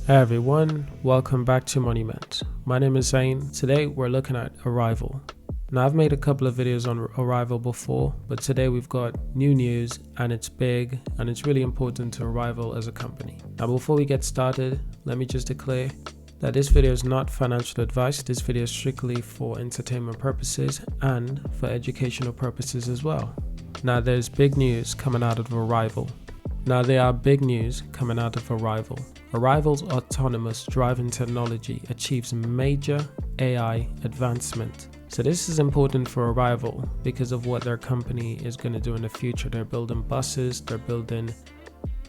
Hey everyone, welcome back to Monument. My name is Zane. Today we're looking at Arrival. Now I've made a couple of videos on Arrival before, but today we've got new news and it's big and it's really important to Arrival as a company. Now before we get started, let me just declare that this video is not financial advice. This video is strictly for entertainment purposes and for educational purposes as well. Now there's big news coming out of Arrival. Arrival's autonomous driving technology achieves major AI advancement. So this is important for Arrival because of what their company is going to do in the future. They're building buses, they're building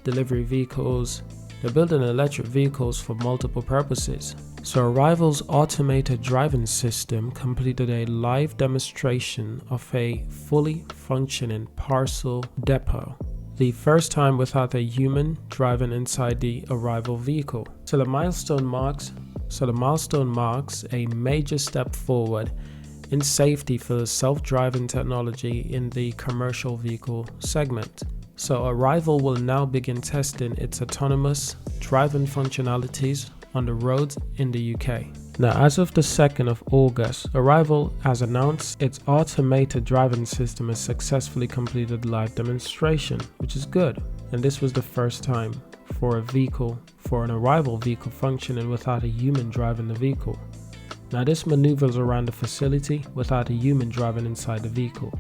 delivery vehicles, they're building electric vehicles for multiple purposes. So Arrival's automated driving system completed a live demonstration of a fully functioning parcel depot. The first time without a human driving inside the Arrival vehicle. So the milestone marks a major step forward in safety for the self-driving technology in the commercial vehicle segment. So Arrival will now begin testing its autonomous driving functionalities on the roads in the UK. Now, as of the 2nd of August, Arrival has announced its automated driving system has successfully completed live demonstration, which is good. And this was the first time for an Arrival vehicle functioning without a human driving the vehicle. Now, this maneuvers around the facility without a human driving inside the vehicle.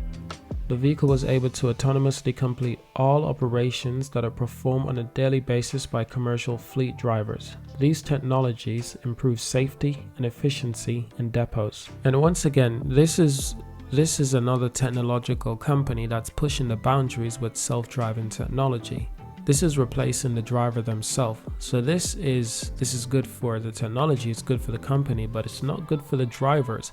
The vehicle was able to autonomously complete all operations that are performed on a daily basis by commercial fleet drivers. These technologies improve safety and efficiency in depots. And once again, this is another technological company that's pushing the boundaries with self-driving technology. This is replacing the driver themselves. So this is good for the technology, it's good for the company, but it's not good for the drivers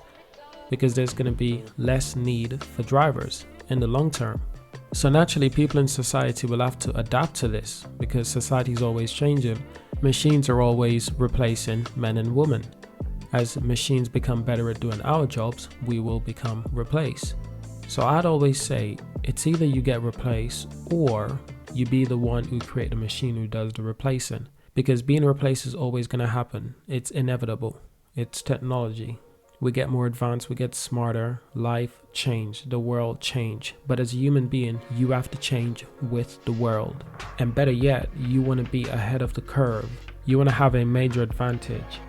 because there's going to be less need for drivers in the long term. So naturally, people in society will have to adapt to this because society is always changing. Machines are always replacing men and women. As machines become better at doing our jobs, we will become replaced. So I'd always say it's either you get replaced or you be the one who create a machine who does the replacing, because being replaced is always going to happen. It's inevitable. It's technology. We get more advanced, we get smarter, life change, the world change. But as a human being, you have to change with the world. And better yet, you want to be ahead of the curve. You want to have a major advantage.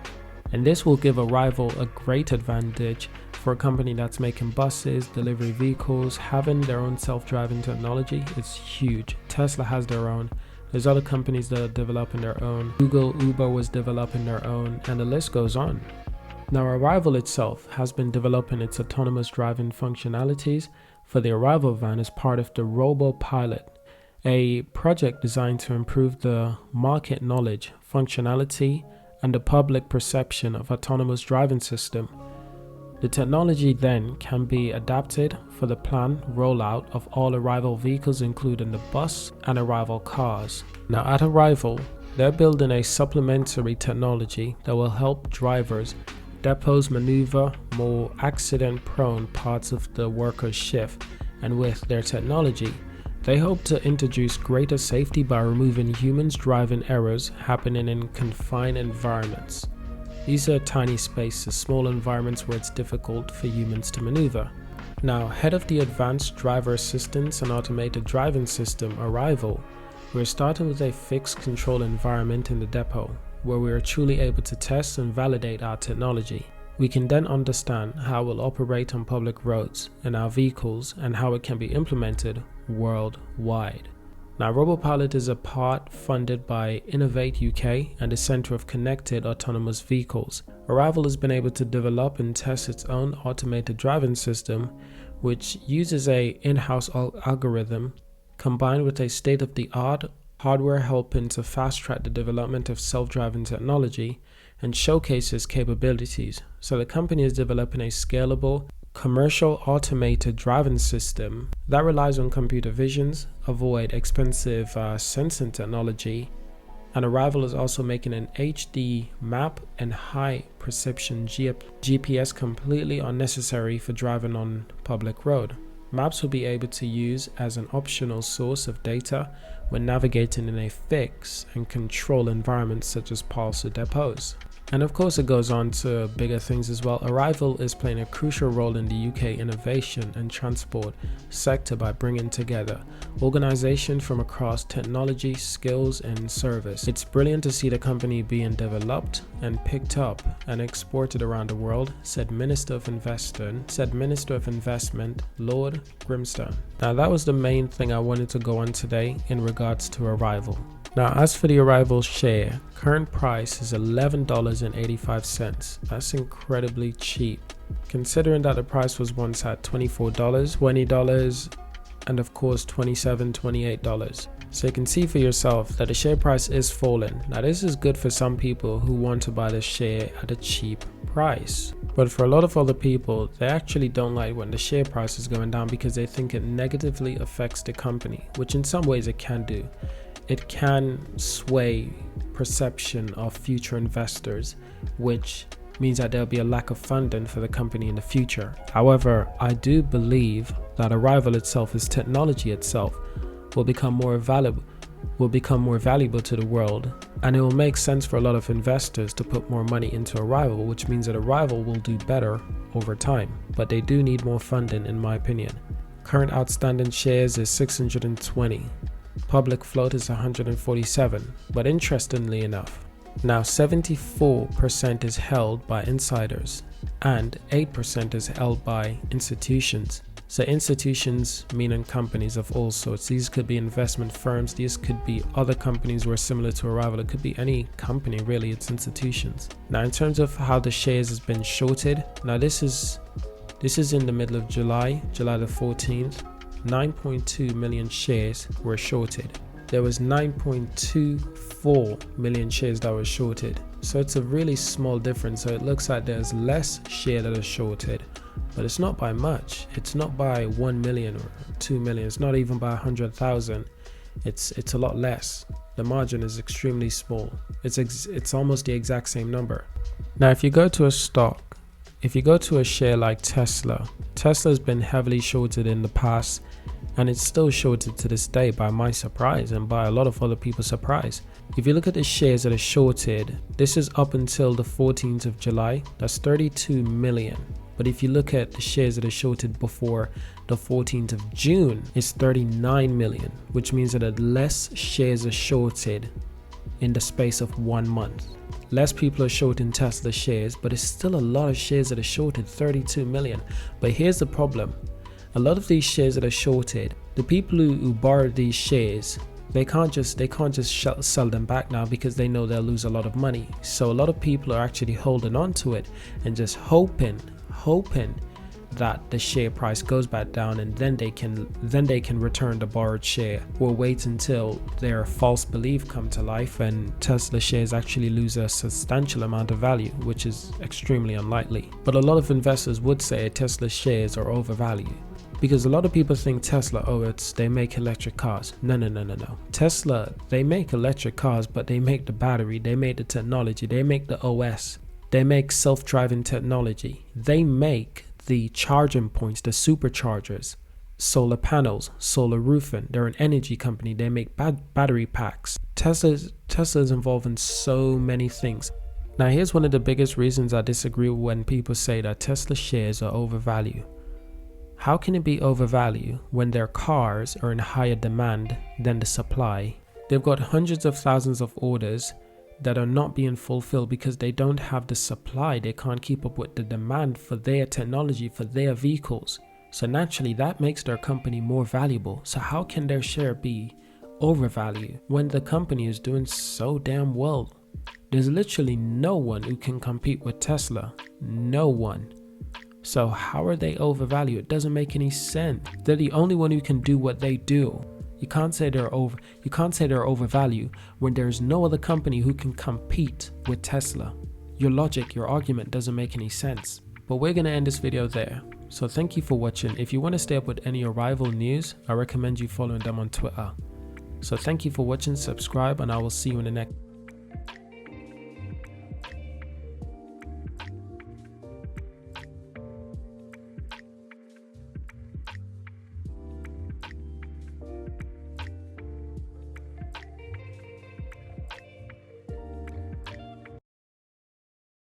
And this will give Arrival a great advantage for a company that's making buses, delivery vehicles, having their own self-driving technology. It's huge. Tesla has their own. There's other companies that are developing their own. Uber was developing their own, and the list goes on. Now, Arrival itself has been developing its autonomous driving functionalities for the Arrival van as part of the Robopilot, a project designed to improve the market knowledge, functionality, and the public perception of autonomous driving system. The technology then can be adapted for the planned rollout of all Arrival vehicles, including the bus and Arrival cars. Now, at Arrival, they're building a supplementary technology that will help depots maneuver more accident-prone parts of the worker's shift, and with their technology, they hope to introduce greater safety by removing humans driving errors happening in confined environments. These are tiny spaces, small environments where it's difficult for humans to maneuver. Now, head of the Advanced Driver Assistance and Automated Driving System, Arrival, we're starting with a fixed control environment in the depot, where we are truly able to test and validate our technology. We can then understand how it will operate on public roads in our vehicles and how it can be implemented worldwide. Now, Robopilot is a part funded by Innovate UK and the Centre of Connected Autonomous Vehicles. Arrival has been able to develop and test its own automated driving system, which uses a in-house algorithm combined with a state-of-the-art hardware, helping to fast-track the development of self-driving technology and showcases capabilities. So the company is developing a scalable, commercial automated driving system that relies on computer visions, avoid expensive sensing technology, and Arrival is also making an HD map and high precision GPS completely unnecessary for driving on public road. Maps will be able to use as an optional source of data when navigating in a fixed and controlled environment such as pulse or depots. And of course it goes on to bigger things as well. Arrival is playing a crucial role in the UK innovation and transport sector by bringing together organizations from across technology, skills and service. It's brilliant to see the company being developed and picked up and exported around the world, said Minister of Investment Lord Grimstone. Now that was the main thing I wanted to go on today in regards to Arrival. Now, as for the Arrival share, current price is $11.85. That's incredibly cheap, considering that the price was once at $24, $20, and of course $27, $28. So you can see for yourself that the share price is falling. Now, this is good for some people who want to buy the share at a cheap price. But for a lot of other people, they actually don't like when the share price is going down because they think it negatively affects the company, which in some ways it can do. It can sway perception of future investors, which means that there'll be a lack of funding for the company in the future. However, I do believe that Arrival itself, as technology itself, will become more valuable to the world, and it will make sense for a lot of investors to put more money into Arrival, which means that Arrival will do better over time. But they do need more funding, in my opinion. Current outstanding shares is 620. Public float is 147, but interestingly enough, now 74% is held by insiders and 8% is held by institutions. So institutions meaning companies of all sorts. These could be investment firms, these could be other companies who are similar to Arrival. It could be any company really, it's institutions. Now in terms of how the shares has been shorted, now this is in the middle of July the 14th. 9.2 million shares were shorted. There was 9.24 million shares that were shorted. So it's a really small difference. So it looks like there's less share that are shorted, but it's not by much. It's not by 1 million or 2 million. It's not even by 100,000. It's a lot less. The margin is extremely small. It's almost the exact same number. Now, if you go to a share like Tesla, Tesla's been heavily shorted in the past, and it's still shorted to this day by my surprise and by a lot of other people's surprise. If you look at the shares that are shorted, this is up until the 14th of July, that's 32 million. But if you look at the shares that are shorted before the 14th of June, it's 39 million, which means that less shares are shorted in the space of 1 month. Less people are shorting Tesla shares, but it's still a lot of shares that are shorted, 32 million. But here's the problem. A lot of these shares that are shorted, the people who borrowed these shares, they can't just sell them back now because they know they'll lose a lot of money. So a lot of people are actually holding on to it and just hoping that the share price goes back down, and then they can return the borrowed share, or wait until their false belief come to life and Tesla shares actually lose a substantial amount of value, which is extremely unlikely. But a lot of investors would say Tesla shares are overvalued, because a lot of people think Tesla, they make electric cars. No. Tesla, they make electric cars, but they make the battery, they make the technology, they make the OS, they make self-driving technology, they make the charging points, the superchargers, solar panels, solar roofing. They're an energy company. They make battery packs. Tesla's involved in so many things. Now, here's one of the biggest reasons I disagree when people say that Tesla shares are overvalued. How can it be overvalued when their cars are in higher demand than the supply? They've got hundreds of thousands of orders that are not being fulfilled because they don't have the supply. They can't keep up with the demand for their technology, for their vehicles. So naturally that makes their company more valuable. So how can their share be overvalued when the company is doing so damn well? There's literally no one who can compete with Tesla. No one. So how are they overvalued? It doesn't make any sense. They're the only one who can do what they do. You can't say they're overvalued when there's no other company who can compete with Tesla. Your logic, your argument doesn't make any sense. But we're going to end this video there. So thank you for watching. If you want to stay up with any Arrival news, I recommend you following them on Twitter. So thank you for watching, subscribe, and I will see you in the next